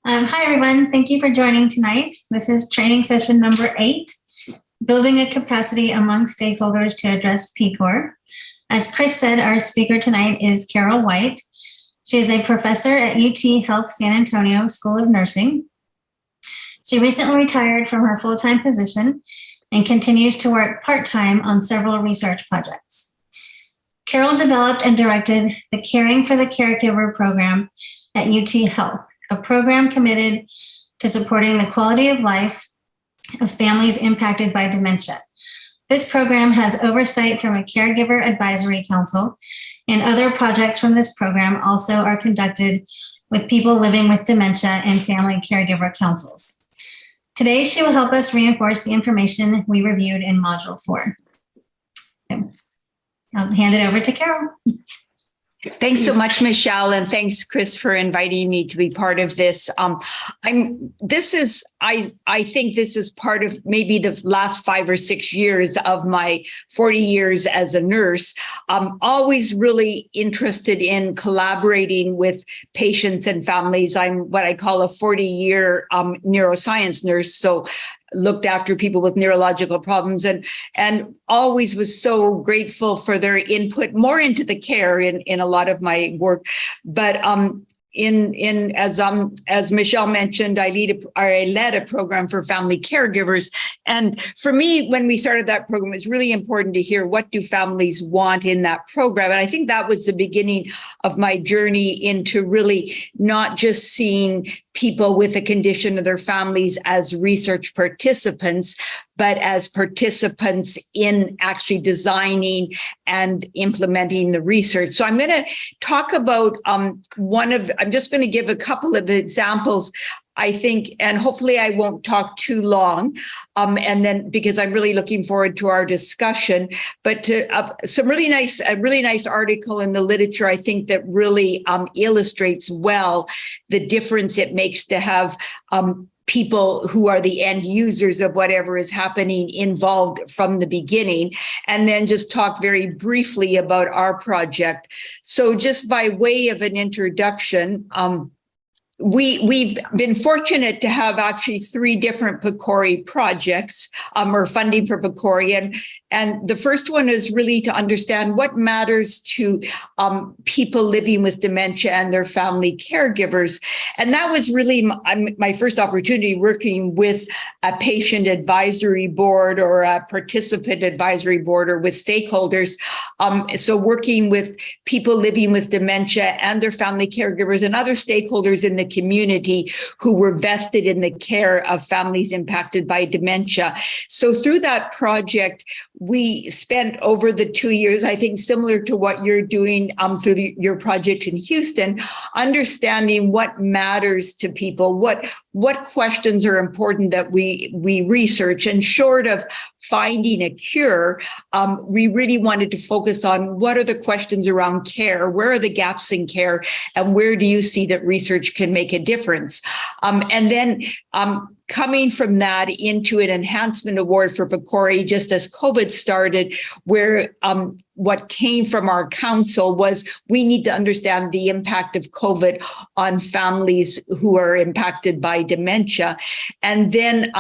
Hi, everyone. Thank you for joining tonight. This is training session number 8, Building a Capacity Among Stakeholders to Address PCOR. As Chris said, our speaker tonight is Carole White. She is a professor at UT Health San Antonio School of Nursing. She recently retired from her full-time position and continues to work part-time on several research projects. Carole developed and directed the Caring for the Caregiver program at UT Health, a program committed to supporting the quality of life of families impacted by dementia. This program has oversight from a Caregiver Advisory Council, and other projects from this program also are conducted with people living with dementia and family caregiver councils. Today, she will help us reinforce the information we reviewed in Module 4. Okay. I'll hand it over to Carole. Thanks so much, Michelle, and thanks, Chris, for inviting me to be part of this. I think this is part of maybe the last 5 or 6 years of my 40 years as a nurse. I'm always really interested in collaborating with patients and families. I'm what I call a 40-year neuroscience nurse, so looked after people with neurological problems and always was so grateful for their input more into the care in a lot of my work. But as Michelle mentioned, I led a program for family caregivers. And for me, when we started that program, it was really important to hear what do families want in that program. And I think that was the beginning of my journey into really not just seeing people with a condition of their families as research participants, but as participants in actually designing and implementing the research. So I'm going to talk about I'm just going to give a couple of examples, I think, and hopefully I won't talk too long, and then because I'm really looking forward to our discussion. But to a really nice article in the literature, I think that really illustrates well the difference it makes to have people who are the end users of whatever is happening involved from the beginning, and then just talk very briefly about our project. So just by way of an introduction, we've been fortunate to have actually 3 different PCORI projects or funding for PCORI. And the first one is really to understand what matters to people living with dementia and their family caregivers. And that was really my first opportunity working with a patient advisory board or a participant advisory board or with stakeholders. So working with people living with dementia and their family caregivers and other stakeholders in the community who were vested in the care of families impacted by dementia. So through that project, we spent over the 2 years, I think similar to what you're doing through your project in Houston, understanding what matters to people, what questions are important that we research. And short of finding a cure, we really wanted to focus on what are the questions around care, where are the gaps in care, and where do you see that research can make a difference? And then coming from that into an enhancement award for PCORI just as COVID started, where what came from our council was we need to understand the impact of COVID on families who are impacted by dementia. And then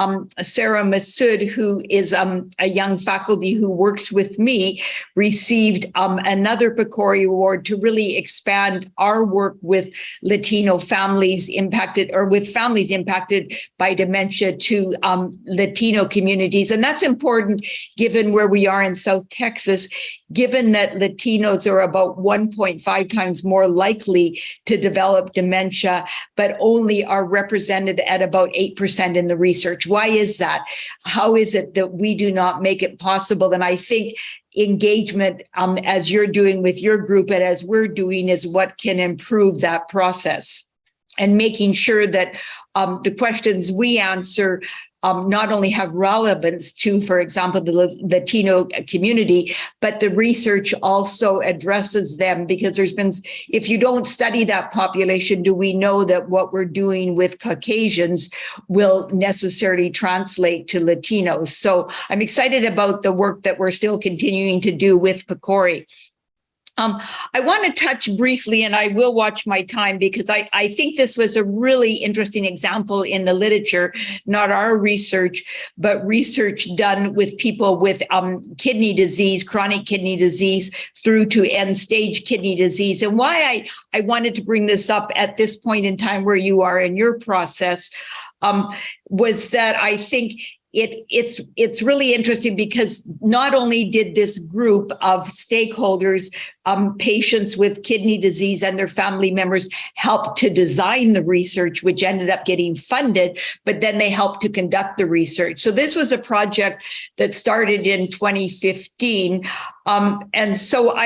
Sarah Massoud, who is a young faculty who works with me, received another PCORI award to really expand our work with Latino families impacted or with families impacted by dementia to Latino communities. And that's important given where we are in South Texas, given that Latinos are about 1.5 times more likely to develop dementia, but only are represented at about 8% in the research. Why is that? How is it that we do not make it possible? And I think engagement, as you're doing with your group and as we're doing, is what can improve that process. And making sure that the questions we answer not only have relevance to, for example, the Latino community, but the research also addresses them, because there's been, if you don't study that population, do we know that what we're doing with Caucasians will necessarily translate to Latinos? So I'm excited about the work that we're still continuing to do with PCORI. I want to touch briefly, and I will watch my time because I think this was a really interesting example in the literature, not our research, but research done with people with kidney disease, chronic kidney disease through to end-stage kidney disease. And why I wanted to bring this up at this point in time where you are in your process was that I think it's really interesting because not only did this group of stakeholders, patients with kidney disease and their family members help to design the research, which ended up getting funded, but then they helped to conduct the research. So this was a project that started in 2015. And so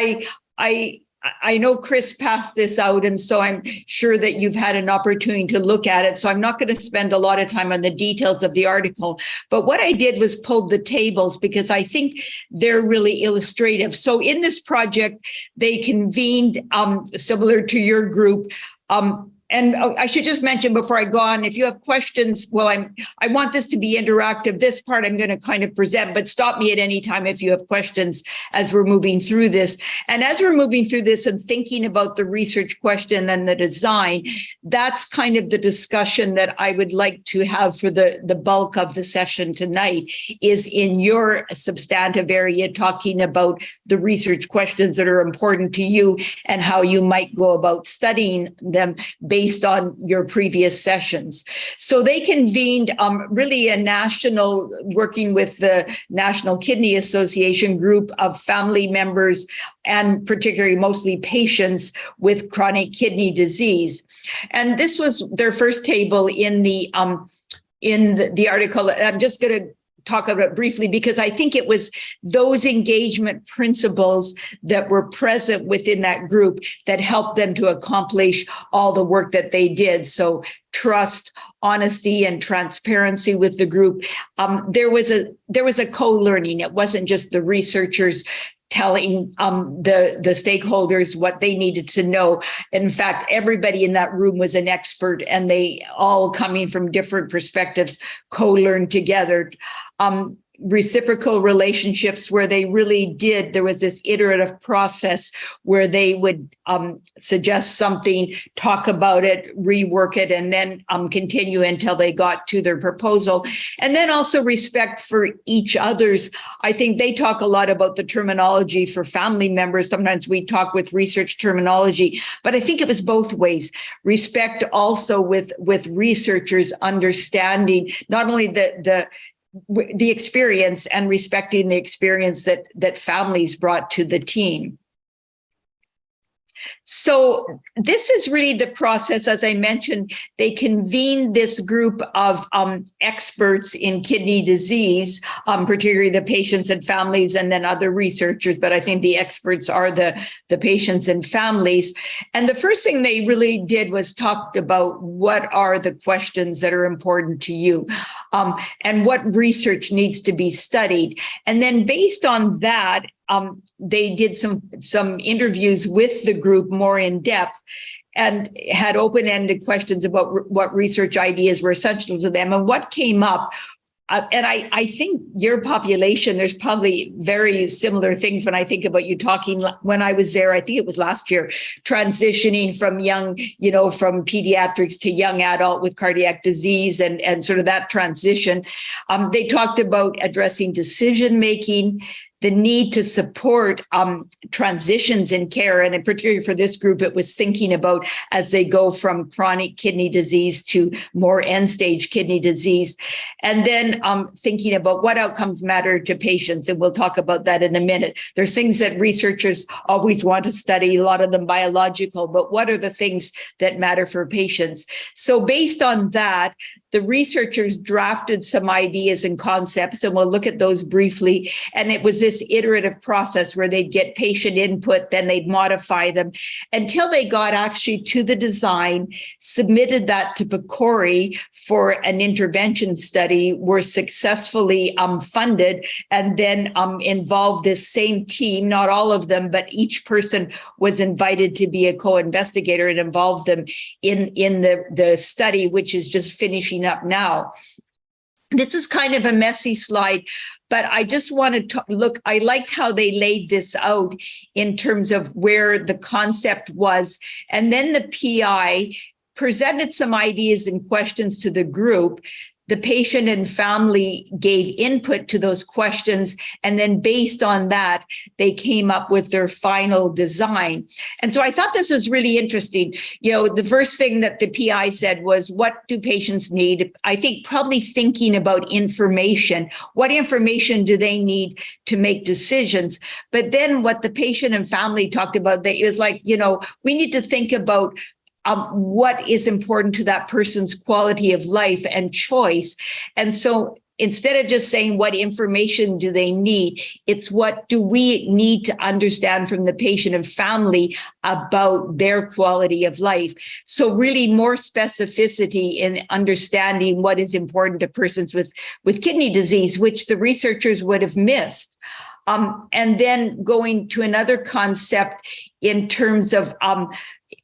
I know Chris passed this out, and so I'm sure that you've had an opportunity to look at it. So I'm not going to spend a lot of time on the details of the article. But what I did was pull the tables because I think they're really illustrative. So in this project, they convened, similar to your group, and I should just mention before I go on, if you have questions, well, I want this to be interactive. This part I'm going to kind of present, but stop me at any time if you have questions as we're moving through this. And as we're moving through this and thinking about the research question and the design, that's kind of the discussion that I would like to have for the bulk of the session tonight is in your substantive area, talking about the research questions that are important to you and how you might go about studying them based on your previous sessions. So they convened really a national, working with the National Kidney Association group of family members and particularly mostly patients with chronic kidney disease. And this was their first table in the article. I'm just going to talk about it briefly because I think it was those engagement principles that were present within that group that helped them to accomplish all the work that they did. So trust, honesty, and transparency with the group. There was a co-learning. It wasn't just the researchers telling the stakeholders what they needed to know. In fact, everybody in that room was an expert, and they all, coming from different perspectives, co-learned together. Reciprocal relationships where they really did, there was this iterative process where they would suggest something, talk about it, rework it, and then continue until they got to their proposal. And then also respect for each other's. I think they talk a lot about the terminology for family members. Sometimes we talk with research terminology, but I think it was both ways. Respect also with researchers understanding not only the experience and respecting the experience that families brought to the team. So this is really the process. As I mentioned, they convened this group of experts in kidney disease, particularly the patients and families, and then other researchers. But I think the experts are the patients and families. And the first thing they really did was talked about what are the questions that are important to you, and what research needs to be studied. And then based on that, they did some interviews with the group more in depth and had open-ended questions about what research ideas were essential to them and what came up. And I think your population, there's probably very similar things when I think about you talking when I was there, I think it was last year, transitioning from young, from pediatrics to young adult with cardiac disease and sort of that transition. They talked about addressing decision-making, the need to support transitions in care. And in particular for this group, it was thinking about as they go from chronic kidney disease to more end-stage kidney disease. And then thinking about what outcomes matter to patients. And we'll talk about that in a minute. There's things that researchers always want to study, a lot of them biological, but what are the things that matter for patients? So based on that, the researchers drafted some ideas and concepts, and we'll look at those briefly. And it was this iterative process where they'd get patient input, then they'd modify them until they got actually to the design, submitted that to PCORI for an intervention study, were successfully funded, and then involved this same team, not all of them, but each person was invited to be a co-investigator and involved them in the study, which is just finishing up now. This is kind of a messy slide, But I just wanted to look, I liked how they laid this out in terms of where the concept was. And then the PI presented some ideas and questions to the group. The patient and family gave input to those questions. And then based on that, they came up with their final design. And so I thought this was really interesting. You know, the first thing that the PI said was, what do patients need? I think probably thinking about information. What information do they need to make decisions? But then what the patient and family talked about, it was like, you know, we need to think about what is important to that person's quality of life and choice. And so instead of just saying what information do they need, it's what do we need to understand from the patient and family about their quality of life. So really more specificity in understanding what is important to persons with kidney disease, which the researchers would have missed. And then going to another concept in terms of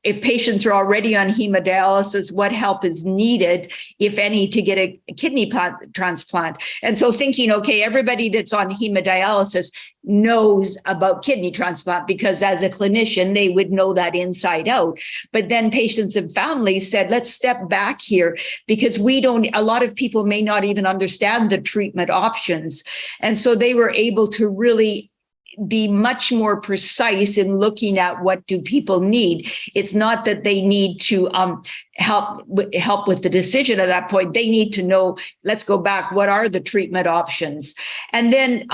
if patients are already on hemodialysis, what help is needed, if any, to get a kidney transplant. And so thinking, okay, everybody that's on hemodialysis knows about kidney transplant because as a clinician, they would know that inside out. But then patients and families said, let's step back here because a lot of people may not even understand the treatment options. And so they were able to really be much more precise in looking at what do people need. It's not that they need to help with the decision at that point. They need to know, let's go back, what are the treatment options? And then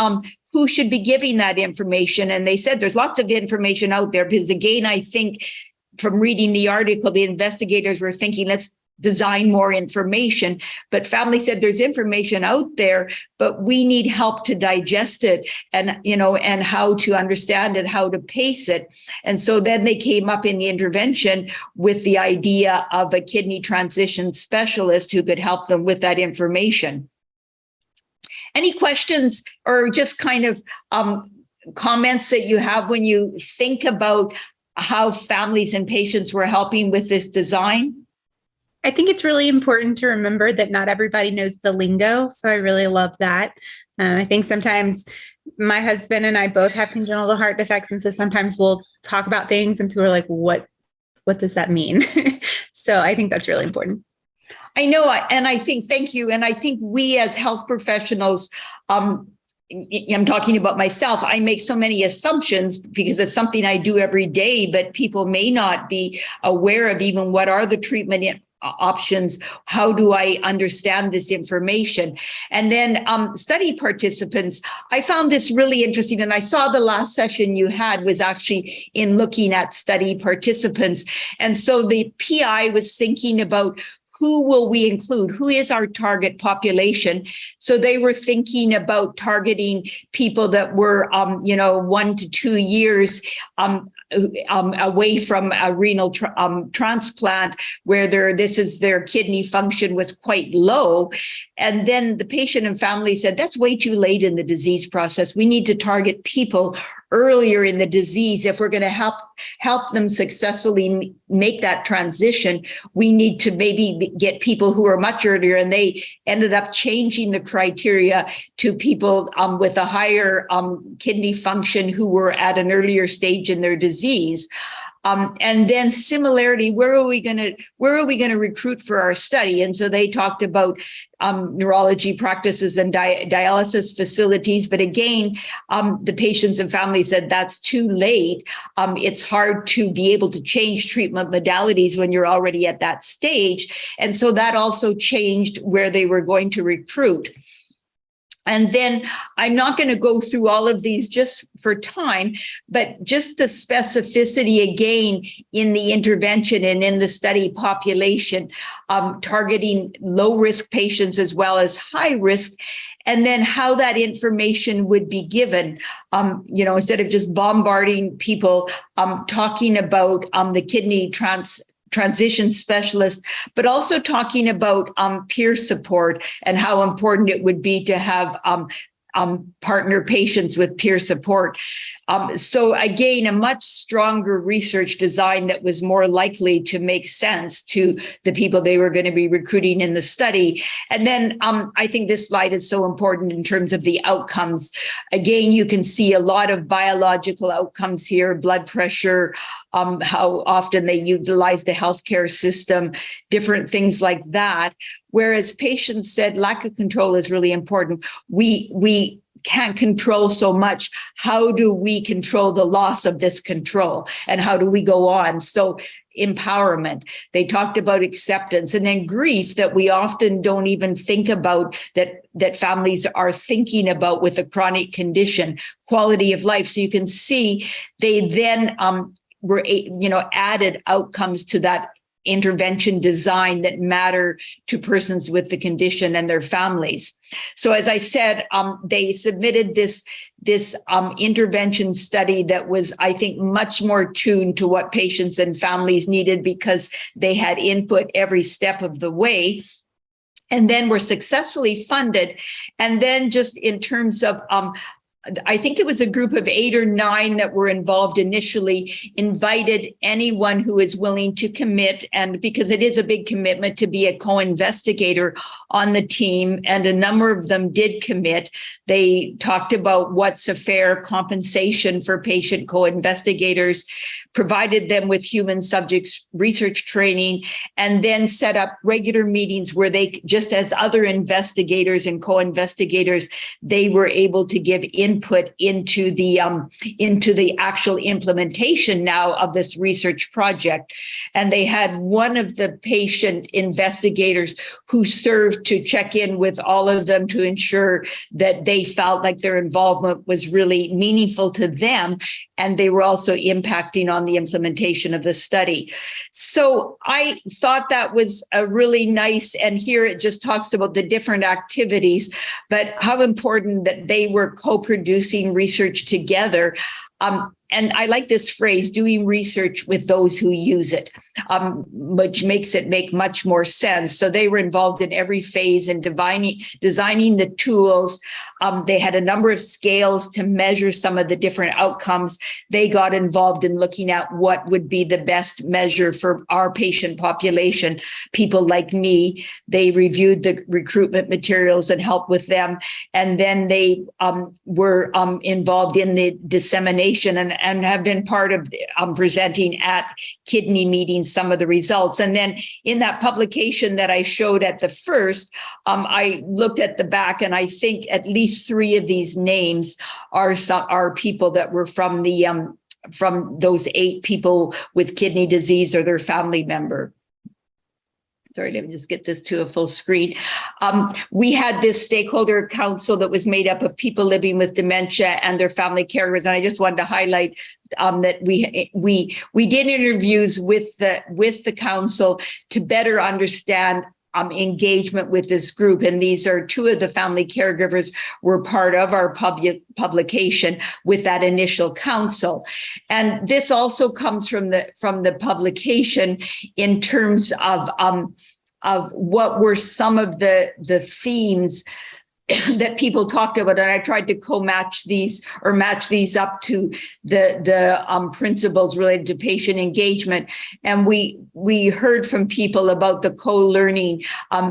who should be giving that information? And they said there's lots of information out there because again, I think from reading the article, the investigators were thinking, let's design more information, but family said there's information out there, but we need help to digest it and, you know, and how to understand it, how to pace it. And so then they came up in the intervention with the idea of a kidney transition specialist who could help them with that information. Any questions or just kind of comments that you have when you think about how families and patients were helping with this design? I think it's really important to remember that not everybody knows the lingo. So I really love that. I think sometimes my husband and I both have congenital heart defects. And so sometimes we'll talk about things and people are like, what does that mean? So I think that's really important. I know. And I think, thank you. And I think we as health professionals, I'm talking about myself. I make so many assumptions because it's something I do every day, but people may not be aware of even what are the treatment options. How do I understand this information? And then study participants, I found this really interesting. And I saw the last session you had was actually in looking at study participants. And so the PI was thinking about who will we include? Who is our target population? So they were thinking about targeting people that were, 1 to 2 years away from a renal transplant, where their kidney function was quite low. And then the patient and family said, that's way too late in the disease process. We need to target people earlier in the disease. If we're going to help them successfully make that transition, we need to maybe get people who are much earlier. And they ended up changing the criteria to people with a higher kidney function who were at an earlier stage in their disease. And then similarly, where are we going to recruit for our study? And so they talked about neurology practices and dialysis facilities. But again, the patients and families said that's too late. It's hard to be able to change treatment modalities when you're already at that stage. And so that also changed where they were going to recruit. And then I'm not going to go through all of these just for time, but just the specificity again in the intervention and in the study population, targeting low-risk patients as well as high-risk, and then how that information would be given, instead of just bombarding people, talking about the kidney transition specialist, but also talking about peer support and how important it would be to have partner patients with peer support. So again, a much stronger research design that was more likely to make sense to the people they were going to be recruiting in the study. And then I think this slide is so important in terms of the outcomes. Again, you can see a lot of biological outcomes here, blood pressure, how often they utilize the healthcare system, different things like that. Whereas patients said lack of control is really important. We can't control so much. How do we control the loss of this control? And how do we go on? So empowerment. They talked about acceptance, and then grief that we often don't even think about, that families are thinking about with a chronic condition, quality of life. So you can see they then were added outcomes to that intervention design that matter to persons with the condition and their families. So as I said, they submitted this intervention study that was, I think, much more tuned to what patients and families needed, because they had input every step of the way, and then were successfully funded. And then just in terms of I think it was a group of 8 or 9 that were involved initially, invited anyone who is willing to commit. And because it is a big commitment to be a co-investigator on the team, and a number of them did commit. They talked about what's a fair compensation for patient co-investigators, provided them with human subjects research training, and then set up regular meetings where they, just as other investigators and co-investigators, they were able to give input into the actual implementation now of this research project. And they had one of the patient investigators who served to check in with all of them to ensure that they felt like their involvement was really meaningful to them, and they were also impacting on the implementation of the study. So I thought that was a really nice, and here it just talks about the different activities, but how important that they were co-producing research together. And I like this phrase, doing research with those who use it, which makes it make much more sense. So they were involved in every phase in designing the tools. They had a number of scales to measure some of the different outcomes. They got involved in looking at what would be the best measure for our patient population, people like me. They reviewed the recruitment materials and helped with them. And then they were involved in the dissemination and have been part of presenting at kidney meetings some of the results. And then in that publication that I showed at the first, I looked at the back, and I think at least 3 of these names are people that were from those 8 people with kidney disease or their family member. Sorry, let me just get this to a full screen. We had this stakeholder council that was made up of people living with dementia and their family caregivers. And I just wanted to highlight that we did interviews with the council to better understand engagement with this group. And these are 2 of the family caregivers were part of our publication with that initial council. And this also comes from the publication in terms of what were some of the themes that people talked about, and I tried to match these up to the principles related to patient engagement. And we heard from people about the co-learning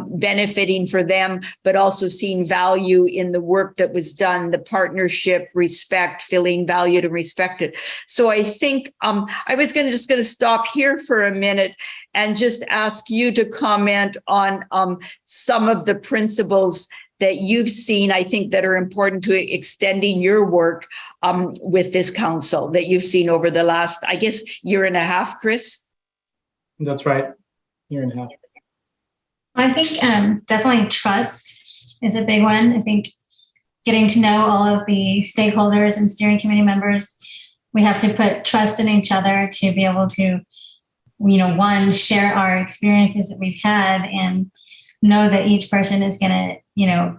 benefiting for them, but also seeing value in the work that was done, the partnership, respect, feeling valued and respected. So I think I was going to stop here for a minute and just ask you to comment on some of the principles that you've seen, I think, that are important to extending your work with this council that you've seen over the last, I guess, year and a half, Chris? That's right, year and a half. I think definitely trust is a big one. I think getting to know all of the stakeholders and steering committee members, we have to put trust in each other to be able to, one, share our experiences that we've had and know that each person is going to,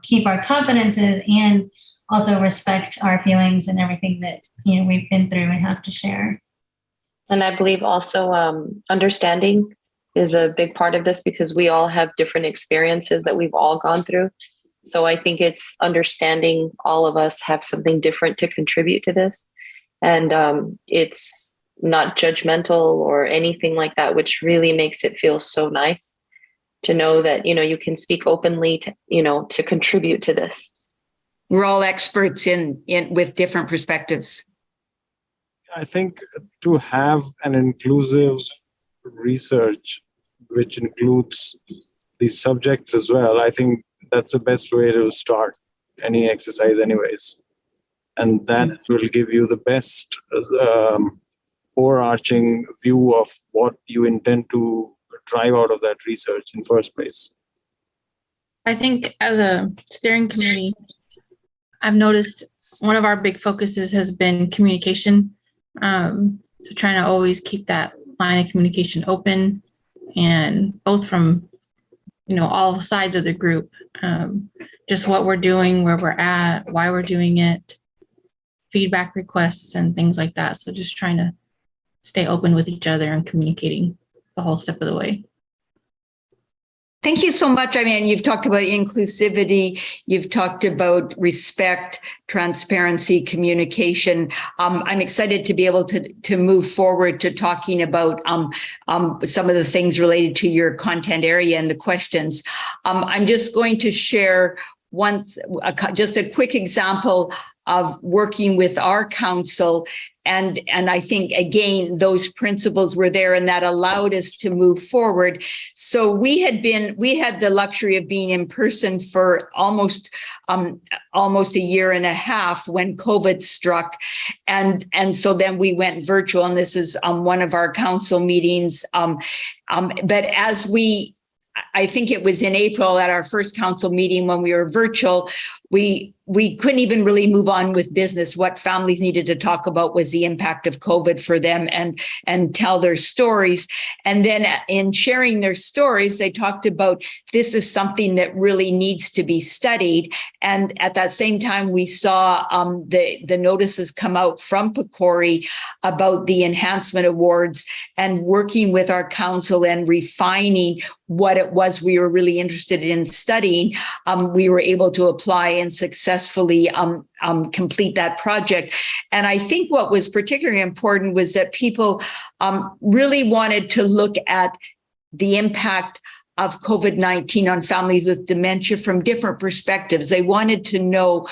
keep our confidences and also respect our feelings and everything that, we've been through and have to share. And I believe also understanding is a big part of this, because we all have different experiences that we've all gone through. So I think it's understanding all of us have something different to contribute to this. And it's not judgmental or anything like that, which really makes it feel so nice to know that, you can speak openly to, to contribute to this. We're all experts in with different perspectives. I think to have an inclusive research, which includes these subjects as well, I think that's the best way to start any exercise anyways. And that will give you the best overarching view of what you intend to drive out of that research in first place. I think as a steering committee, I've noticed one of our big focuses has been communication. So trying to always keep that line of communication open, and both from, all sides of the group, just what we're doing, where we're at, why we're doing it, feedback requests and things like that. So just trying to stay open with each other and communicating the whole step of the way. Thank you so much. I mean, you've talked about inclusivity, you've talked about respect, transparency, communication. I'm excited to be able to move forward to talking about some of the things related to your content area and the questions. I'm just going to share just a quick example of working with our council. And I think, again, those principles were there and that allowed us to move forward. So we had the luxury of being in person for almost a year and a half when COVID struck. And so then we went virtual, and this is one of our council meetings. But I think it was in April at our first council meeting when we were virtual, we couldn't even really move on with business. What families needed to talk about was the impact of COVID for them and tell their stories. And then in sharing their stories, they talked about this is something that really needs to be studied. And at that same time, we saw the notices come out from PCORI about the enhancement awards, and working with our council and refining what it was we were really interested in studying. We were able to apply and successfully complete that project. And I think what was particularly important was that people really wanted to look at the impact of COVID-19 on families with dementia from different perspectives. They wanted to know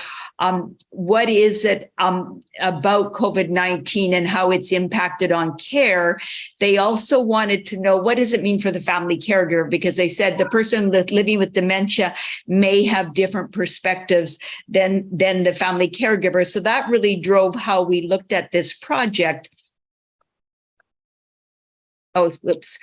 what is it about COVID-19 and how it's impacted on care. They also wanted to know, what does it mean for the family caregiver? Because they said the person living with dementia may have different perspectives than the family caregiver. So that really drove how we looked at this project. Oh, whoops.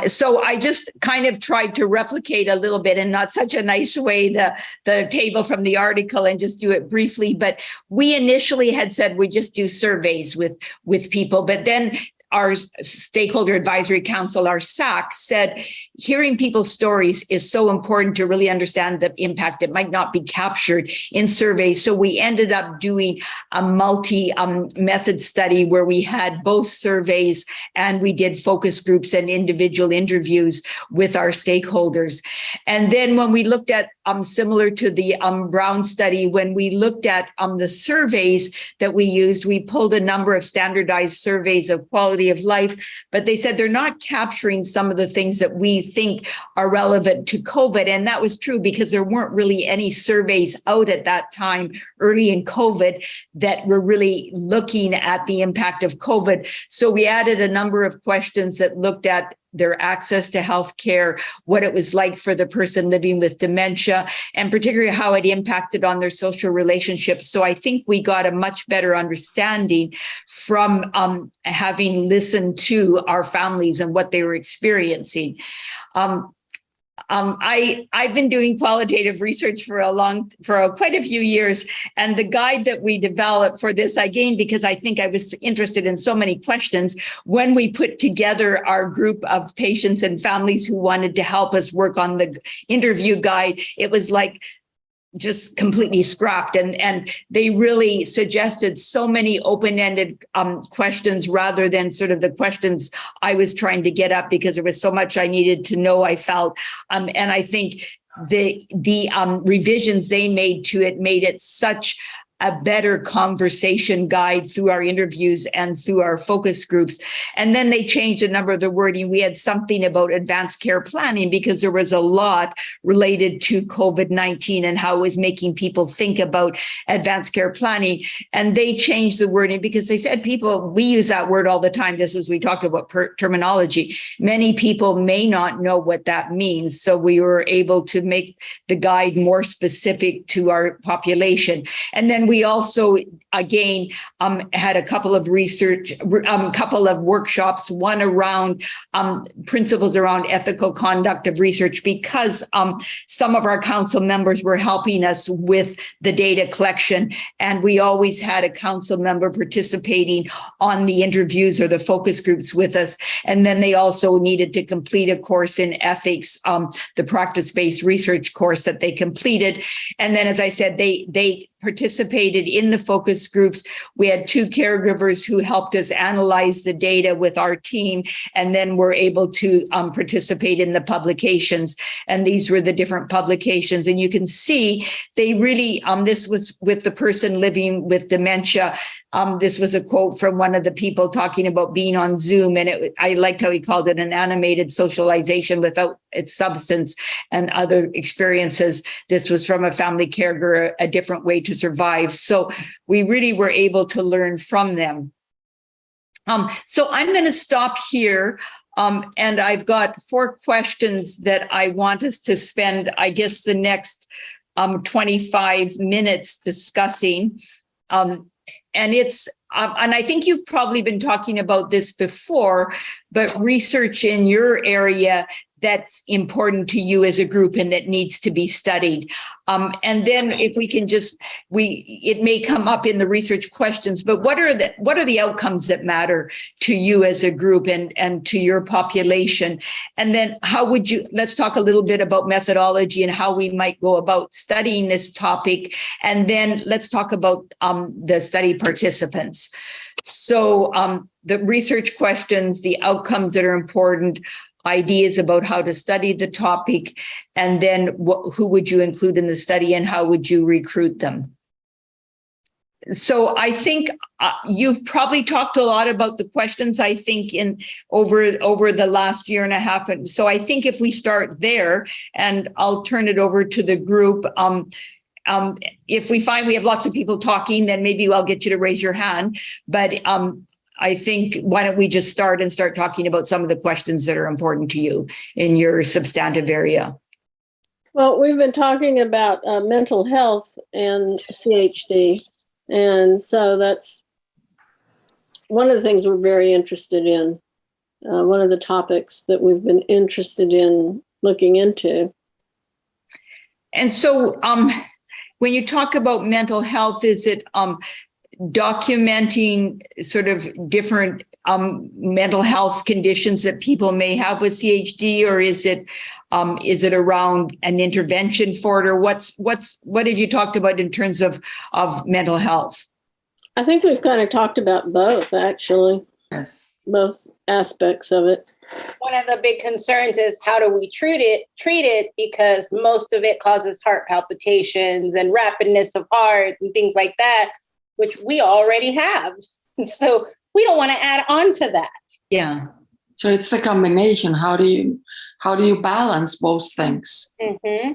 So I just kind of tried to replicate a little bit, in not such a nice way, the table from the article, and just do it briefly. But we initially had said we just do surveys with people, but then our Stakeholder Advisory Council, our SAC, said hearing people's stories is so important to really understand the impact. It might not be captured in surveys. So we ended up doing a multi-method study where we had both surveys and we did focus groups and individual interviews with our stakeholders. And then when we looked at, similar to the Brown study, when we looked at the surveys that we used, we pulled a number of standardized surveys of quality of life, but they said they're not capturing some of the things that we think are relevant to COVID. And that was true because there weren't really any surveys out at that time early in COVID that were really looking at the impact of COVID. So we added a number of questions that looked at their access to health care, what it was like for the person living with dementia, and particularly how it impacted on their social relationships. So I think we got a much better understanding from having listened to our families and what they were experiencing. I've been doing qualitative research for quite a few years, and the guide that we developed for this I gained because I think I was interested in so many questions. When we put together our group of patients and families who wanted to help us work on the interview guide, it was like just completely scrapped. And they really suggested so many open-ended questions rather than sort of the questions I was trying to get up, because there was so much I needed to know, I felt. And I think the revisions they made to it made it such a better conversation guide through our interviews and through our focus groups. And then they changed a number of the wording. We had something about advanced care planning because there was a lot related to COVID-19 and how it was making people think about advanced care planning. And they changed the wording because they said we use that word all the time, just as we talked about terminology. Many people may not know what that means. So we were able to make the guide more specific to our population. And then we also, again, had a couple of workshops, one around principles around ethical conduct of research, because some of our council members were helping us with the data collection. And we always had a council member participating on the interviews or the focus groups with us. And then they also needed to complete a course in ethics, the practice-based research course that they completed. And then, as I said, they participated in the focus groups. We had 2 caregivers who helped us analyze the data with our team, and then were able to participate in the publications. And these were the different publications. And you can see they really, this was with the person living with dementia. This was a quote from one of the people talking about being on Zoom. And I liked how he called it an animated socialization without its substance and other experiences. This was from a family caregiver, a different way to survive. So we really were able to learn from them. So I'm going to stop here. And I've got 4 questions that I want us to spend, I guess, the next 25 minutes discussing. And it's, and I think you've probably been talking about this before, but research in your area that's important to you as a group and that needs to be studied. And then if we can just, it may come up in the research questions, but what are the outcomes that matter to you as a group and to your population? And then let's talk a little bit about methodology and how we might go about studying this topic. And then let's talk about the study participants. So the research questions, the outcomes that are important, ideas about how to study the topic, and then who would you include in the study and how would you recruit them? So I think you've probably talked a lot about the questions, I think, over the last year and a half. And so I think if we start there, and I'll turn it over to the group. If we find we have lots of people talking, then maybe I'll get you to raise your hand. But I think, why don't we just start talking about some of the questions that are important to you in your substantive area? Well, we've been talking about mental health and CHD. And so that's one of the things we're very interested in, one of the topics that we've been interested in looking into. And so when you talk about mental health, is it documenting sort of different mental health conditions that people may have with CHD, or is it around an intervention for it, or what have you talked about in terms of mental health? I think we've kind of talked about both, actually. Yes. Both aspects of it. One of the big concerns is how do we treat it, because most of it causes heart palpitations and rapidness of heart and things like that, which we already have. So we don't want to add on to that. Yeah. So it's a combination. How do you balance both things? Mm-hmm.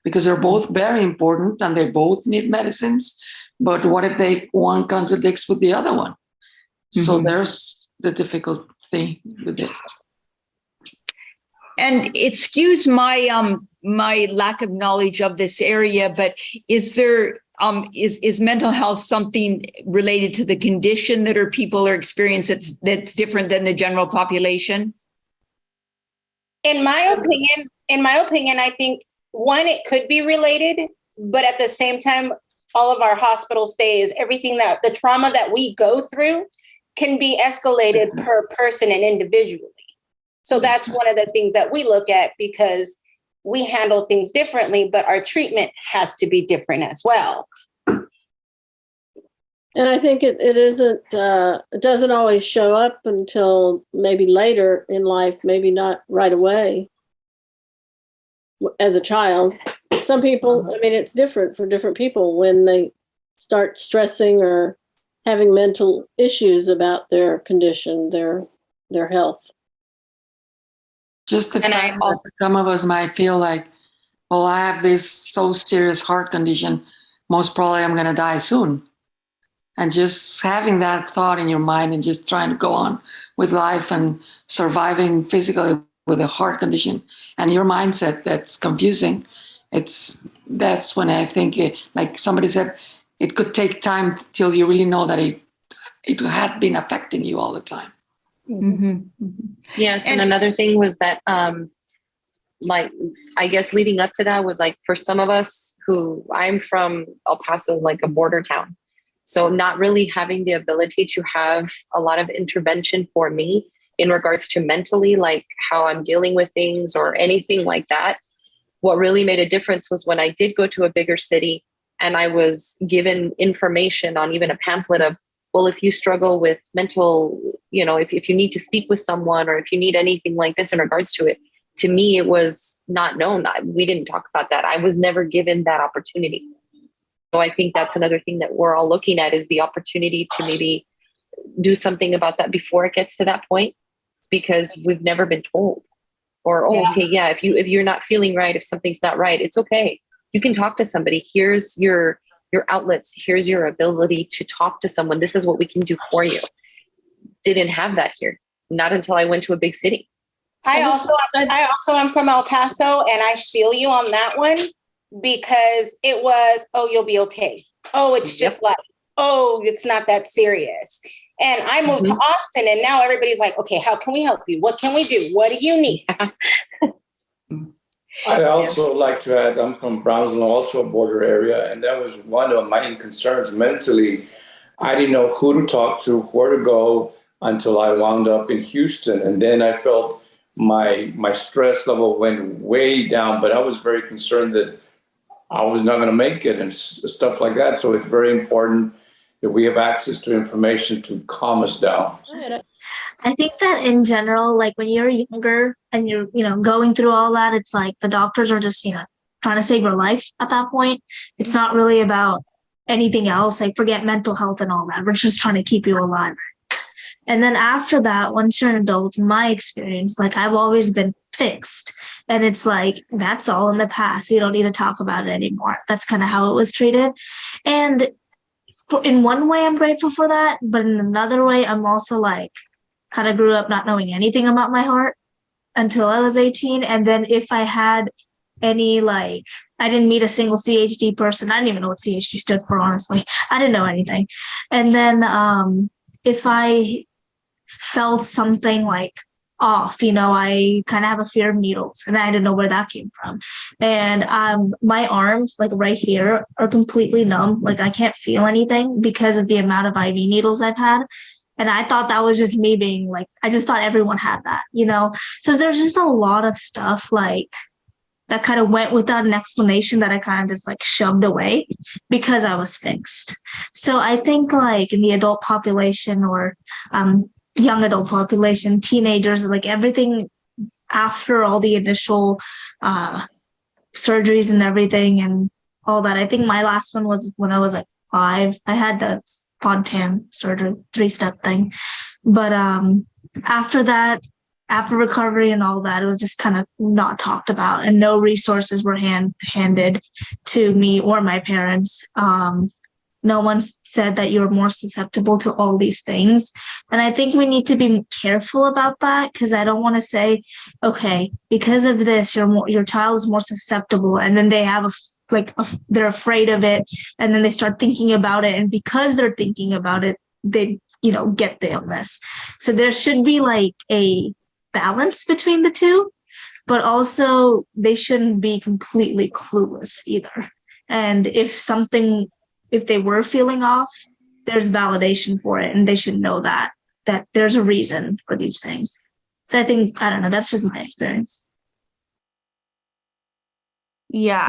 Because they're both very important and they both need medicines. But what if one contradicts with the other one? Mm-hmm. So there's the difficult thing with this. And excuse my my lack of knowledge of this area, but is there is mental health something related to the condition that people are experiencing that's different than the general population? In my opinion, I think one, it could be related, but at the same time, all of our hospital stays, everything the trauma that we go through can be escalated per person and individually. So that's one of the things that we look at, because we handle things differently, but our treatment has to be different as well. And I think it doesn't always show up until maybe later in life, maybe not right away. as a child. Some people, I mean, it's different for different people when they start stressing or having mental issues about their condition, their health. Just the fact that some of us might feel like, well, I have this so serious heart condition, most probably I'm going to die soon. And just having that thought in your mind and just trying to go on with life and surviving physically with a heart condition and your mindset that's confusing, that's when I think, like somebody said, it could take time till you really know that it had been affecting you all the time. Yes, and another thing was that, like, I guess leading up to that was like, for some of us who, I'm from El Paso, like a border town. So not really having the ability to have a lot of intervention for me in regards to mentally, like how I'm dealing with things or anything like that. What really made a difference was when I did go to a bigger city and I was given information on even a pamphlet of, well, if you struggle with mental, you know, if you need to speak with someone or if you need anything like this in regards to it, to me, it was not known. We didn't talk about that. I was never given that opportunity. So I think that's another thing that we're all looking at is the opportunity to maybe do something about that before it gets to that point, because we've never been told. Or, okay, yeah, if you're not feeling right, if something's not right, it's okay. You can talk to somebody. Here's your outlets. Here's your ability to talk to someone. This is what we can do for you. Didn't have that here. Not until I went to a big city. I also am from El Paso, and I feel you on that one, because it was, oh, you'll be okay. Oh, it's just like, oh, it's not that serious. And I moved to Austin, and now everybody's like, okay, how can we help you? What can we do? What do you need? I'd also like to add, I'm from Brownsville, also a border area, and that was one of my concerns mentally. I didn't know who to talk to, where to go, until I wound up in Houston. And then I felt my stress level went way down, but I was very concerned that I was not going to make it and stuff like that. So it's very important that we have access to information to calm us down. I think that in general, like when you're younger and you're, going through all that, it's like the doctors are just, trying to save your life at that point. It's not really about anything else. Like forget mental health and all that. We're just trying to keep you alive. And then after that, once you're an adult, in my experience, like I've always been fixed. And it's like, that's all in the past. You don't need to talk about it anymore. That's kind of how it was treated. And in one way, I'm grateful for that. But in another way, I'm also like, kind of grew up not knowing anything about my heart until I was 18. And then if I had any, I didn't meet a single CHD person. I didn't even know what CHD stood for, honestly. I didn't know anything. And then if I felt something off, I kind of have a fear of needles, and I didn't know where that came from. And my arms, right here, are completely numb. I can't feel anything because of the amount of IV needles I've had. And I thought that was just me being I just thought everyone had that, So there's just a lot of stuff that kind of went without an explanation that I kind of just shoved away because I was fixed. So I think in the adult population or young adult population, teenagers, everything after all the initial surgeries and everything and all that. I think my last one was when I was 5. I had the Pontan surgery, 3-step thing. But after that, after recovery and all that, it was just kind of not talked about, and no resources were handed to me or my parents. No one said that you're more susceptible to all these things. And I think we need to be careful about that, because I don't want to say, okay, because of this, your child is more susceptible. And then they have they're afraid of it. And then they start thinking about it. And because they're thinking about it, they, get the illness. So there should be a balance between the two, but also they shouldn't be completely clueless either. And if they were feeling off, there's validation for it, and they should know that there's a reason for these things. So I think, I don't know, that's just my experience. Yeah.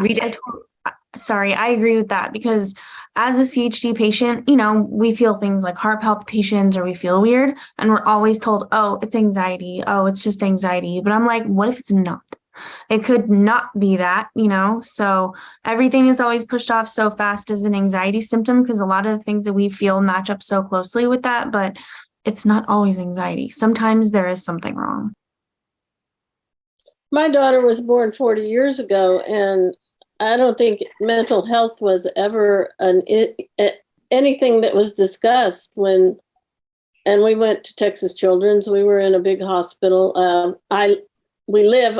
I agree with that, because as a CHD patient, we feel things like heart palpitations or we feel weird, and we're always told, oh, it's anxiety. Oh, it's just anxiety. But I'm like, what if it's not? It could not be that, so everything is always pushed off so fast as an anxiety symptom because a lot of the things that we feel match up so closely with that, but it's not always anxiety. Sometimes there is something wrong. My daughter was born 40 years ago, and I don't think mental health was ever anything that was discussed and we went to Texas Children's. We were in a big hospital. We live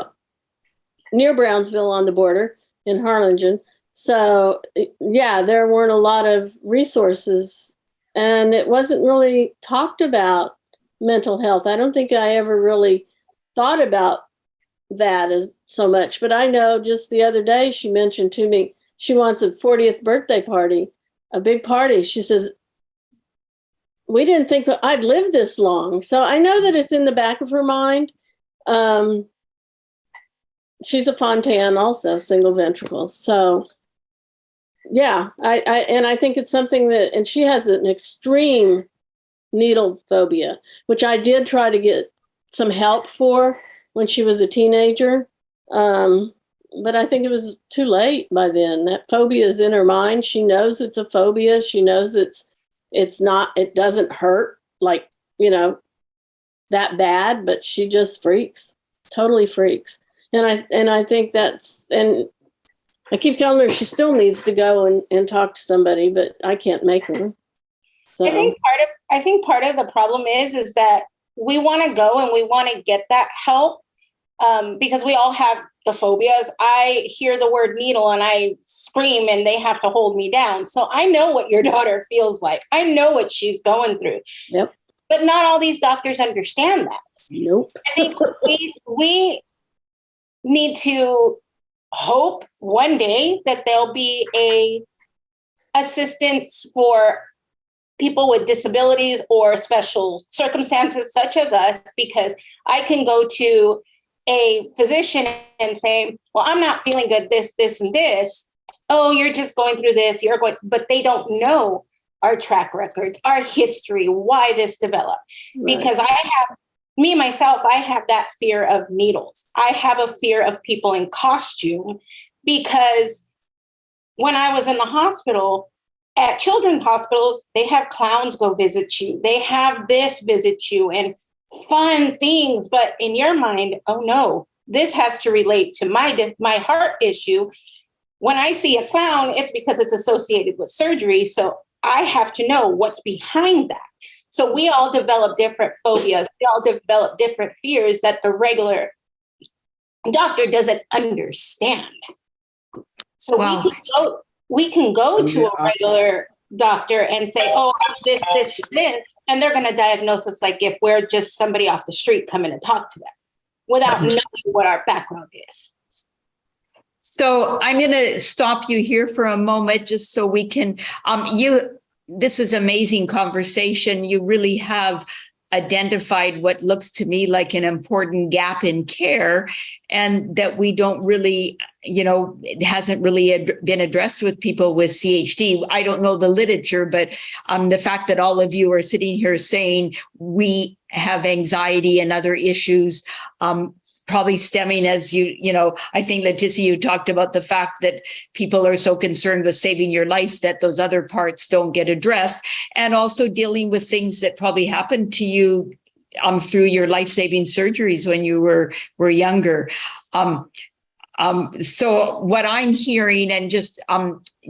near Brownsville on the border in Harlingen. So yeah, there weren't a lot of resources and it wasn't really talked about mental health. I don't think I ever really thought about that as so much, but I know just the other day she mentioned to me she wants a 40th birthday party, a big party. She says, we didn't think I'd live this long. So I know that it's in the back of her mind. She's a Fontan also, single ventricle. So yeah, I think it's something that, and she has an extreme needle phobia, which I did try to get some help for when she was a teenager. But I think it was too late by then. That phobia is in her mind. She knows it's a phobia. She knows it's not, it doesn't hurt like, that bad, but she just freaks, totally freaks. And I think and I keep telling her she still needs to go and talk to somebody, but I can't make her. So I think part of the problem is that we want to go and we want to get that help because we all have the phobias. I hear the word needle and I scream and they have to hold me down. So I know what your daughter feels like. I know what she's going through. Yep. But not all these doctors understand that. Nope. I think we need to hope one day that there'll be a assistance for people with disabilities or special circumstances such as us, because I can go to a physician and say, well, I'm not feeling good, this, and this. Oh, you're just going through this, but they don't know our track records, our history, why this developed. Right. Because I have that fear of needles. I have a fear of people in costume because when I was in the hospital, at children's hospitals, they have clowns go visit you. They have this visit you and fun things. But in your mind, oh no, this has to relate to my heart issue. When I see a clown, it's because it's associated with surgery. So I have to know what's behind that. So we all develop different phobias. We all develop different fears that the regular doctor doesn't understand. So we can go to a regular doctor and say, oh, this, and they're going to diagnose us like if we're just somebody off the street coming to talk to them without knowing what our background is. So I'm going to stop you here for a moment just so we can, this is amazing conversation. You really have identified what looks to me like an important gap in care and that we don't really, it hasn't really been addressed with people with CHD. I don't know the literature, but the fact that all of you are sitting here saying we have anxiety and other issues, probably stemming as I think, Leticia, you talked about the fact that people are so concerned with saving your life that those other parts don't get addressed, and also dealing with things that probably happened to you through your life-saving surgeries when you were younger. So what I'm hearing, and just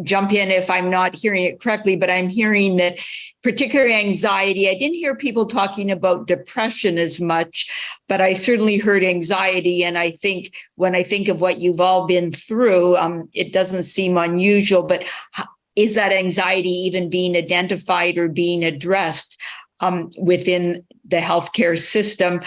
jump in if I'm not hearing it correctly, but I'm hearing that particularly anxiety. I didn't hear people talking about depression as much, but I certainly heard anxiety. And I think when I think of what you've all been through, it doesn't seem unusual, but is that anxiety even being identified or being addressed within the healthcare system?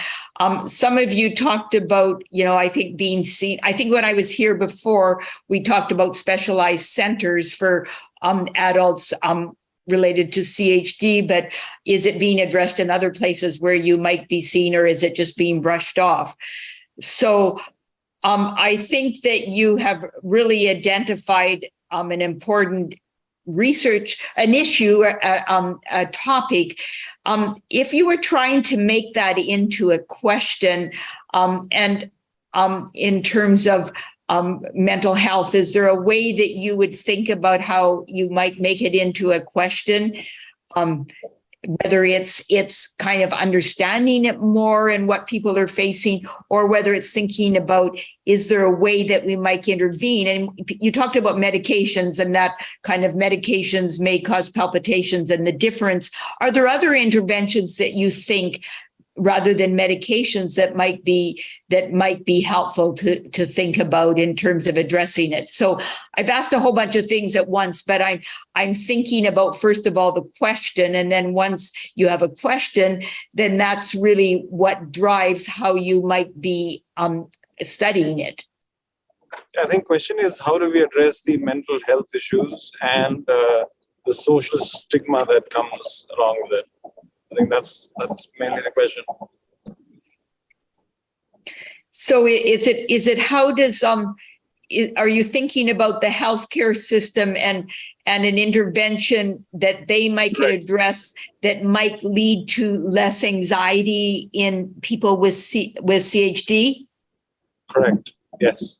Some of you talked about, I think being seen. I think when I was here before, we talked about specialized centers for adults related to CHD, but is it being addressed in other places where you might be seen, or is it just being brushed off? So I think that you have really identified an important research, an issue, a topic. If you were trying to make that into a question, and in terms of mental health? Is there a way that you would think about how you might make it into a question? Whether it's kind of understanding it more and what people are facing, or whether it's thinking about, is there a way that we might intervene? And you talked about medications, and that kind of medications may cause palpitations and the difference. Are there other interventions that you think, rather than medications, that might be helpful to think about in terms of addressing it? So I've asked a whole bunch of things at once, but I'm thinking about, first of all, the question, and then once you have a question, then that's really what drives how you might be studying it. I think question is, how do we address the mental health issues and the social stigma that comes along with it? I think that's mainly the question. So is it how does are you thinking about the healthcare system and an intervention that they might address that might lead to less anxiety in people with CHD? Correct. Yes.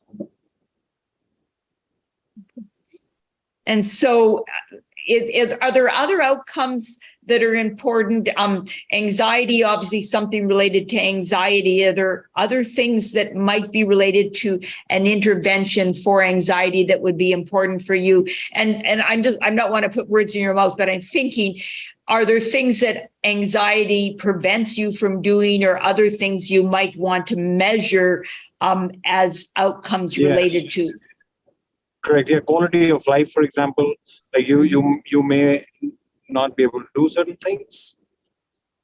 And so are there other outcomes that are important? Anxiety, obviously something related to anxiety. Are there other things that might be related to an intervention for anxiety that would be important for you? And I'm not want to put words in your mouth, but I'm thinking, are there things that anxiety prevents you from doing, or other things you might want to measure as outcomes related to? Correct. Yeah, quality of life, for example, like you may not be able to do certain things,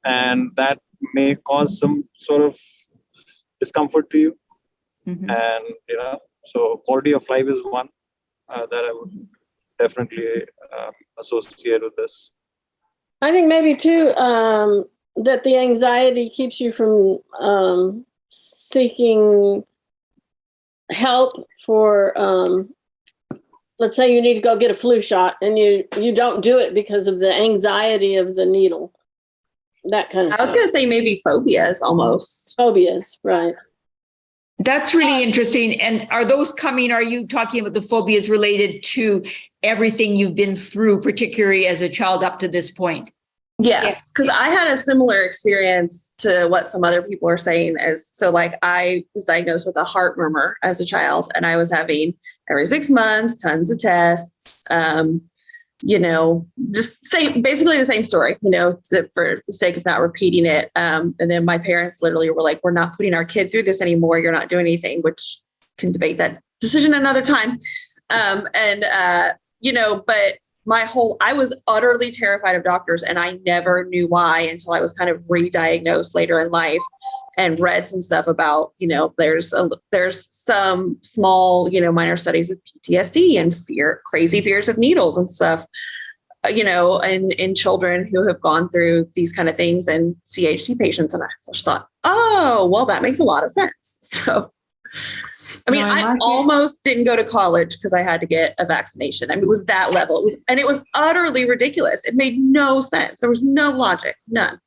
and that may cause some sort of discomfort to you. Mm-hmm. And so quality of life is one that I would definitely associate with this. I think maybe too that the anxiety keeps you from seeking help for let's say you need to go get a flu shot and you don't do it because of the anxiety of the needle. That kind of I was going to say maybe phobias almost. Phobias, right. That's really interesting. And are you talking about the phobias related to everything you've been through, particularly as a child up to this point? Yes, because I had a similar experience to what some other people are saying. I was diagnosed with a heart murmur as a child, and I was having every 6 months, tons of tests, basically the same story, for the sake of not repeating it. And then my parents literally were like, we're not putting our kid through this anymore. You're not doing anything, which can debate that decision another time. But I was utterly terrified of doctors, and I never knew why until I was kind of re-diagnosed later in life and read some stuff about, there's some small, minor studies of PTSD and crazy fears of needles and stuff, and in children who have gone through these kind of things and CHD patients. And I just thought, oh, well, that makes a lot of sense. So, I almost didn't go to college because I had to get a vaccination. It was that level. It was utterly ridiculous. It made no sense. There was no logic, none.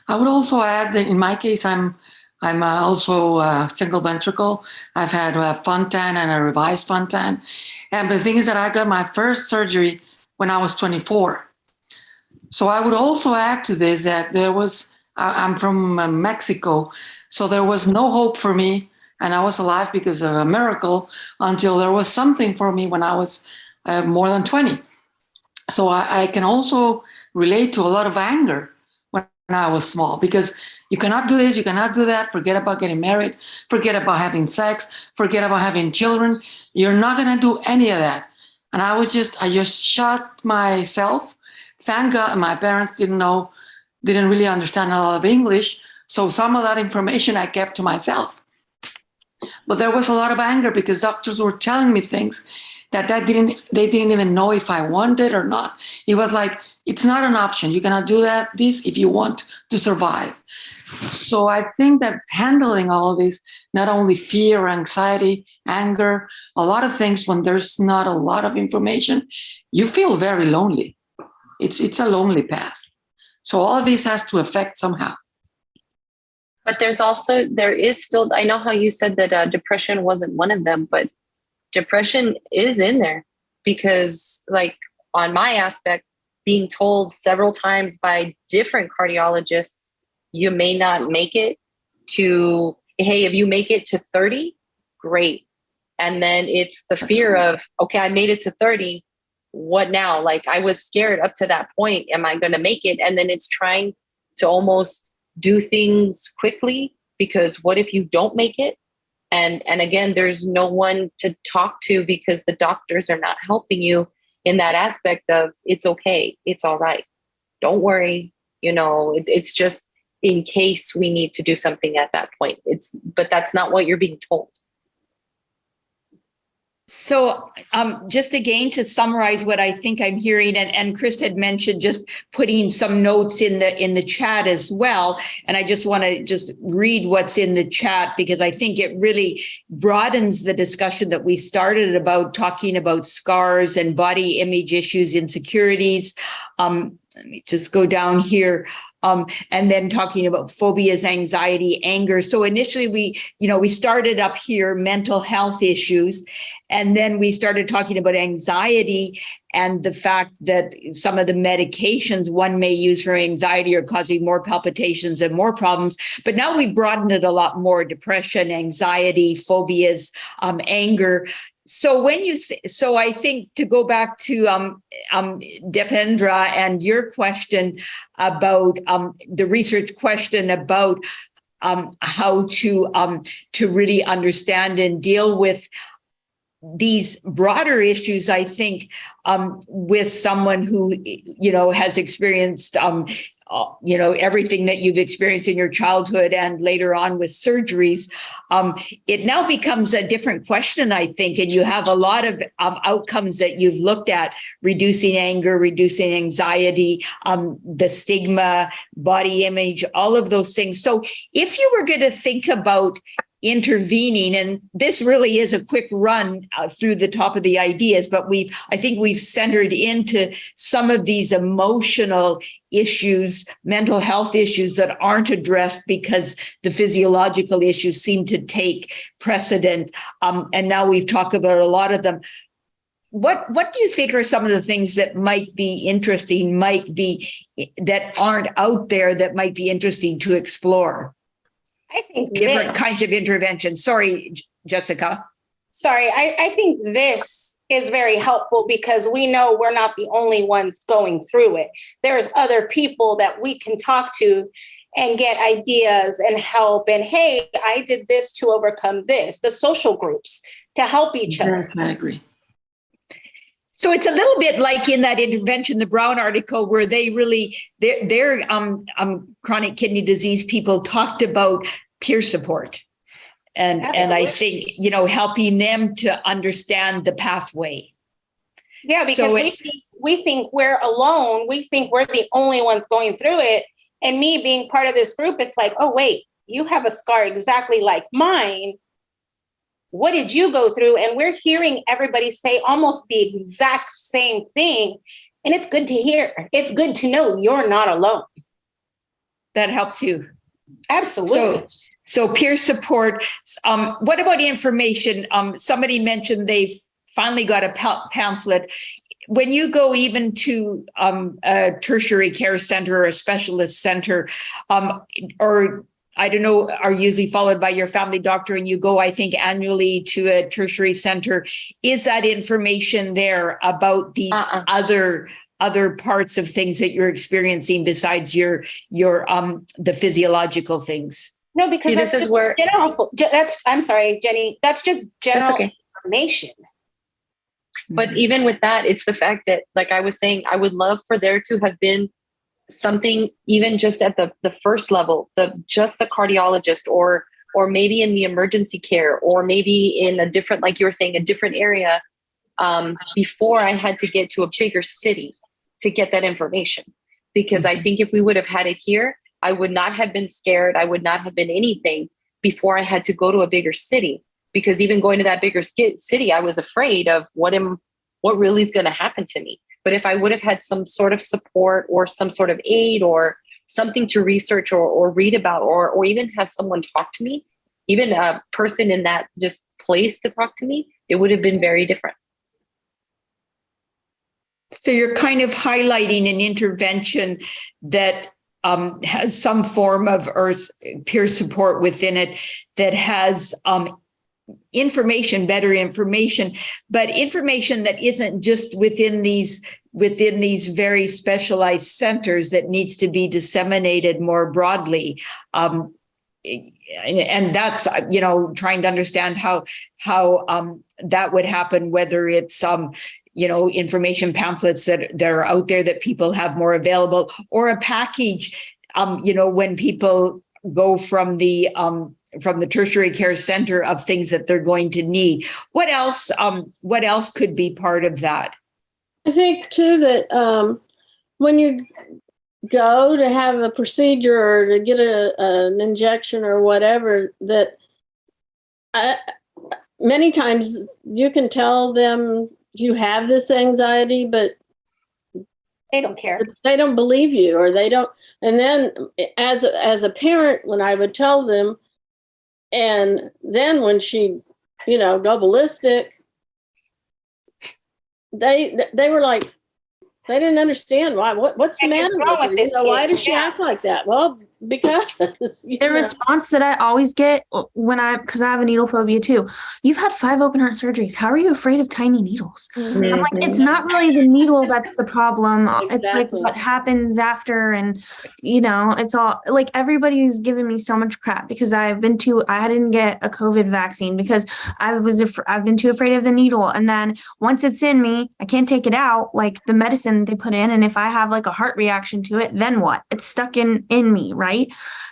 I would also add that in my case, I'm also single ventricle. I've had a Fontan and a revised Fontan. And the thing is that I got my first surgery when I was 24. So I would also add to this that I'm from Mexico, so there was no hope for me. And I was alive because of a miracle until there was something for me when I was more than 20. So I can also relate to a lot of anger when I was small, because you cannot do this, you cannot do that, forget about getting married, forget about having sex, forget about having children. You're not going to do any of that. And I just shocked myself. Thank God my parents didn't really understand a lot of English. So some of that information I kept to myself. But there was a lot of anger because doctors were telling me things that they didn't even know if I wanted or not. It was like, it's not an option. You cannot do this if you want to survive. So I think that handling all of this, not only fear, anxiety, anger, a lot of things, when there's not a lot of information, you feel very lonely. It's a lonely path. So all of this has to affect somehow. But there is still, I know how you said that depression wasn't one of them, but depression is in there because, like, on my aspect, being told several times by different cardiologists, you may not make it to, hey, if you make it to 30, great. And then it's the fear of, okay, I made it to 30. What now? Like, I was scared up to that point. Am I going to make it? And then it's trying to almost do things quickly, because what if you don't make it? And again, there's no one to talk to because the doctors are not helping you in that aspect of, it's okay, it's all right, don't worry, it's just in case we need to do something at that point. But that's not what you're being told. So just again, to summarize what I think I'm hearing, and Chris had mentioned just putting some notes in the chat as well. And I just want to just read what's in the chat, because I think it really broadens the discussion that we started about talking about scars and body image issues, insecurities. Let me just go down here. And then talking about phobias, anxiety, anger. So initially we started up here, mental health issues, and then we started talking about anxiety and the fact that some of the medications one may use for anxiety are causing more palpitations and more problems. But now we've broadened it a lot more: depression, anxiety, phobias, anger. So so I think, to go back to Dipendra and your question about the research question about how to really understand and deal with these broader issues, I think with someone who has experienced everything that you've experienced in your childhood and later on with surgeries, it now becomes a different question, I think. And you have a lot of outcomes that you've looked at: reducing anger, reducing anxiety, the stigma, body image, all of those things. So if you were going to think about intervening, and this really is a quick run through the top of the ideas, but I think we've centered into some of these emotional issues, mental health issues that aren't addressed because the physiological issues seem to take precedent. And now we've talked about a lot of them. What do you think are some of the things that might be interesting, that aren't out there, that might be interesting to explore? I think different kinds of interventions. Sorry, Jessica. Sorry, I think this is very helpful because we know we're not the only ones going through it. There's other people that we can talk to and get ideas and help. And hey, I did this to overcome this. The social groups to help each other. Yes, I agree. So it's a little bit like in that intervention, the Brown article, where their chronic kidney disease people talked about peer support. And I think, helping them to understand the pathway. Yeah, because we think we're alone. We think we're the only ones going through it. And me being part of this group, it's like, oh, wait, you have a scar exactly like mine. What did you go through? And we're hearing everybody say almost the exact same thing. And it's good to hear. It's good to know you're not alone. That helps you. Absolutely. So peer support. What about information? Somebody mentioned they've finally got a pamphlet. When you go even to a tertiary care center or a specialist center, or I don't know, are usually followed by your family doctor, and you go, I think, annually to a tertiary center. Is that information there about these other parts of things that you're experiencing besides your the physiological things? No, because this is where general. I'm sorry, Jenny. That's just general information. But even with that, it's the fact that, like I was saying, I would love for there to have been something even just at the first level, just the cardiologist, or maybe in the emergency care, or maybe in a different, like you were saying, a different area, before I had to get to a bigger city to get that information. Because I think if we would have had it here, I would not have been scared. I would not have been anything before I had to go to a bigger city. Because even going to that bigger city, I was afraid of what really is going to happen to me. But if I would have had some sort of support or some sort of aid or something to research or read about, or even have someone talk to me, even a person in that just place to talk to me, it would have been very different. So you're kind of highlighting an intervention that has some form of peer support within it, that has information, better information, but information that isn't just within these very specialized centers, that needs to be disseminated more broadly. And that's, trying to understand how that would happen, whether it's information pamphlets that are out there that people have more available, or a package, when people go from the tertiary care center, of things that they're going to need. What else could be part of that? I think too that when you go to have a procedure or to get an injection or whatever, that many times you can tell them you have this anxiety, but they don't care. They don't believe you, or they don't. And then as a parent, when I would tell them, and then when she, go ballistic, they were like, they didn't understand why. What's the matter with this? Why does she act like that? Well, because the response that I always get because I have a needle phobia too. You've had 5 open heart surgeries. How are you afraid of tiny needles? Mm-hmm. I'm like, it's not really the needle that's the problem. Exactly. It's like what happens after, and it's all like, everybody's giving me so much crap because I didn't get a COVID vaccine because I've been too afraid of the needle, and then once it's in me, I can't take it out, like the medicine they put in, and if I have like a heart reaction to it, then what? It's stuck in me, right?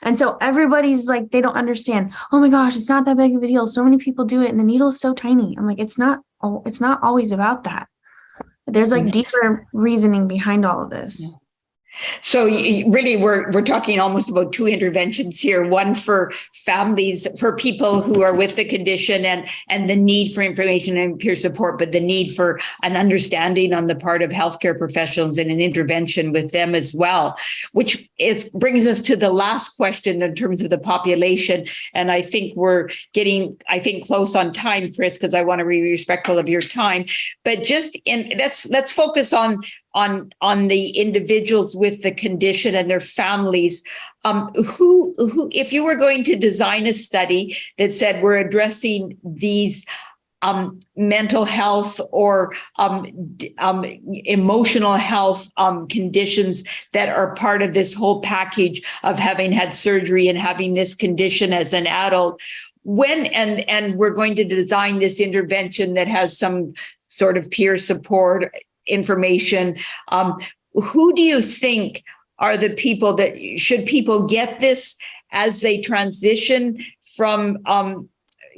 And so everybody's like, they don't understand. Oh my gosh, it's not that big of a deal. So many people do it, and the needle is so tiny. I'm like, it's not always about that. There's like deeper reasoning behind all of this. Yeah. So really, we're talking almost about 2 interventions here, one for families, for people who are with the condition and the need for information and peer support, but the need for an understanding on the part of healthcare professionals and an intervention with them as well, which brings us to the last question in terms of the population. And I think we're getting, close on time, Chris, because I want to be respectful of your time, but let's focus on the individuals with the condition and their families, who, if you were going to design a study that said we're addressing these mental health or emotional health conditions that are part of this whole package of having had surgery and having this condition as an adult, and we're going to design this intervention that has some sort of peer support information, who do you think are the people that should people get this as they transition from,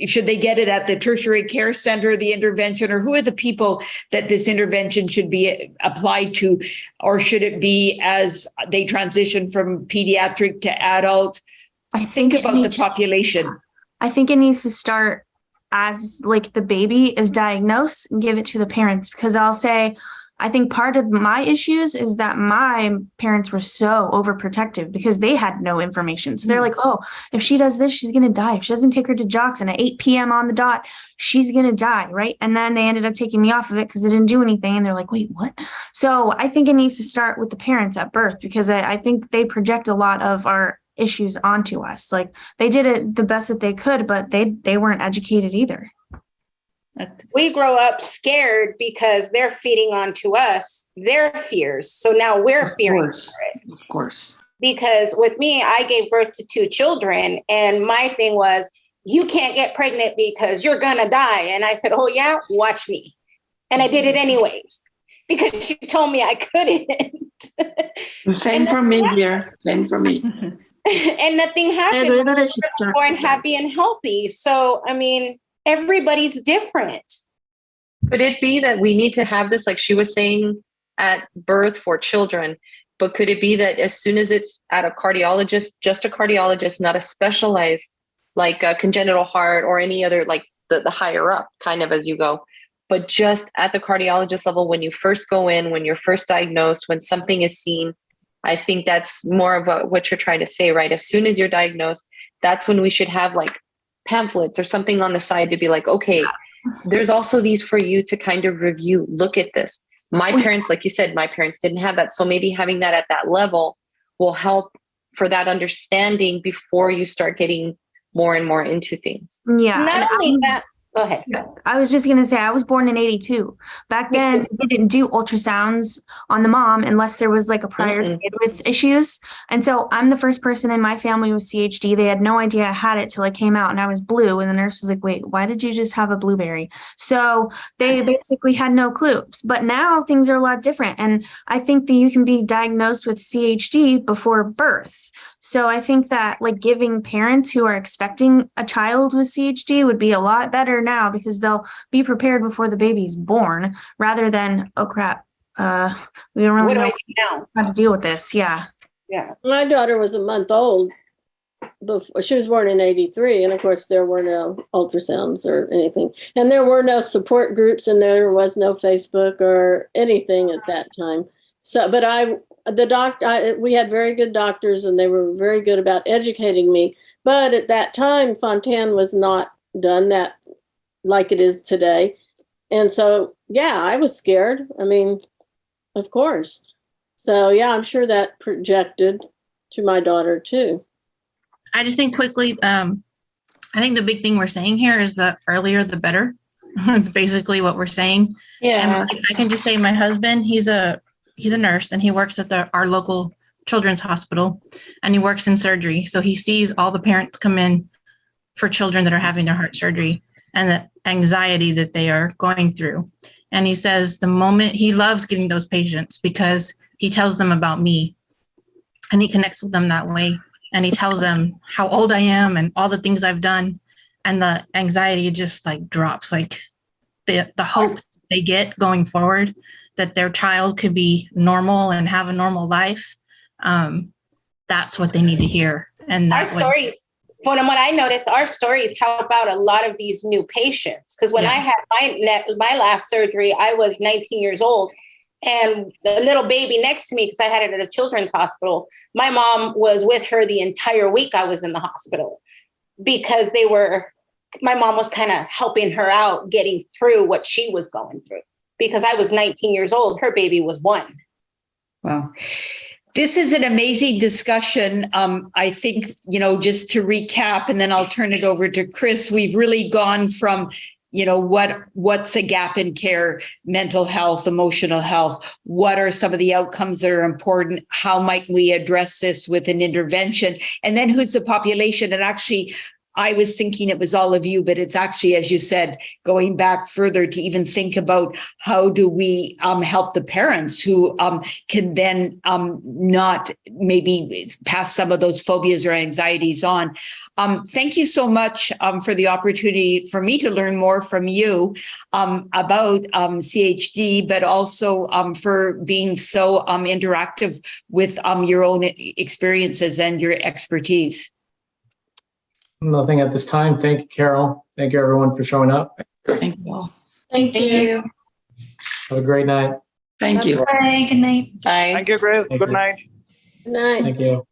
should they get it at the tertiary care center, the intervention, or who are the people that this intervention should be applied to, or should it be as they transition from pediatric to adult? Think about the population. I think it needs to start as like the baby is diagnosed and give it to the parents, because I'll say, I think part of my issues is that my parents were so overprotective because they had no information. So they're like, oh, if she does this, she's going to die. If she doesn't take her to jocks and at 8 p.m. on the dot, she's going to die, right? And then they ended up taking me off of it because it didn't do anything. And they're like, wait, what? So I think it needs to start with the parents at birth, because I think they project a lot of our issues onto us. Like, they did it the best that they could, but they weren't educated either. We grow up scared because they're feeding onto us their fears. So now we're fearing for it. Of course. Because with me, I gave birth to 2 children, and my thing was, you can't get pregnant because you're gonna die. And I said, oh yeah, watch me. And I did it anyways because she told me I couldn't. Same for me here. Same for me. And nothing happened. I agree that it should start born happy and healthy. So I mean, everybody's different. Could it be that we need to have this, like she was saying, at birth for children? But could it be that as soon as it's at a cardiologist, just a cardiologist, not a specialized, like a congenital heart or any other, like the higher up kind of as you go, but just at the cardiologist level, when you first go in, when you're first diagnosed, when something is seen, I think that's more of what you're trying to say, right? As soon as you're diagnosed, that's when we should have like pamphlets or something on the side to be like, okay, there's also these for you to kind of review. Look at this. My parents, like you said, my parents didn't have that. So maybe having that at that level will help for that understanding before you start getting more and more into things. Yeah. Not only that, go ahead. I was just going to say, I was born in 82. Back then, they didn't do ultrasounds on the mom unless there was like a prior kid with issues. And so I'm the first person in my family with CHD. They had no idea I had it till I came out and I was blue. And the nurse was like, wait, why did you just have a blueberry? So they basically had no clue. But now things are a lot different. And I think that you can be diagnosed with CHD before birth. So I think that like giving parents who are expecting a child with CHD would be a lot better now because they'll be prepared before the baby's born rather than, oh crap, we don't really know how to deal with this. Yeah. Yeah. My daughter was a month old before she was born in 83. And of course there were no ultrasounds or anything. And there were no support groups and there was no Facebook or anything at that time. So, but we had very good doctors and they were very good about educating me. But at that time, Fontan was not done that like it is today. And so, yeah, I was scared. I mean, of course. So, yeah, I'm sure that projected to my daughter too. I just think quickly, I think the big thing we're saying here is the earlier, the better. It's basically what we're saying. Yeah. And I can just say my husband, he's a nurse and he works at our local children's hospital and he works in surgery. So he sees all the parents come in for children that are having their heart surgery and the anxiety that they are going through. And he says the moment he loves getting those patients because he tells them about me and he connects with them that way. And he tells them how old I am and all the things I've done. And the anxiety just like drops, like the hope they get going forward that their child could be normal and have a normal life. That's what they need to hear. And our stories, from what I noticed, our stories help out a lot of these new patients. Because when I had my last surgery, I was 19 years old. And the little baby next to me, because I had it at a children's hospital, my mom was with her the entire week I was in the hospital because my mom was kind of helping her out, getting through what she was going through. Because I was 19 years old, her baby was 1. Wow. This is an amazing discussion. I think, just to recap, and then I'll turn it over to Chris, we've really gone from, what's a gap in care, mental health, emotional health, what are some of the outcomes that are important, how might we address this with an intervention, and then who's the population. And actually, I was thinking it was all of you, but it's actually, as you said, going back further to even think about how do we help the parents who can then not maybe pass some of those phobias or anxieties on. Thank you so much for the opportunity for me to learn more from you about CHD, but also for being so interactive with your own experiences and your expertise. Nothing at this time. Thank you, Carol. Thank you, everyone, for showing up. Thank you all. Thank you. Have a great night. Thank you. Bye. Good night. Bye. Thank you, Chris. Good night. Good night. Thank you.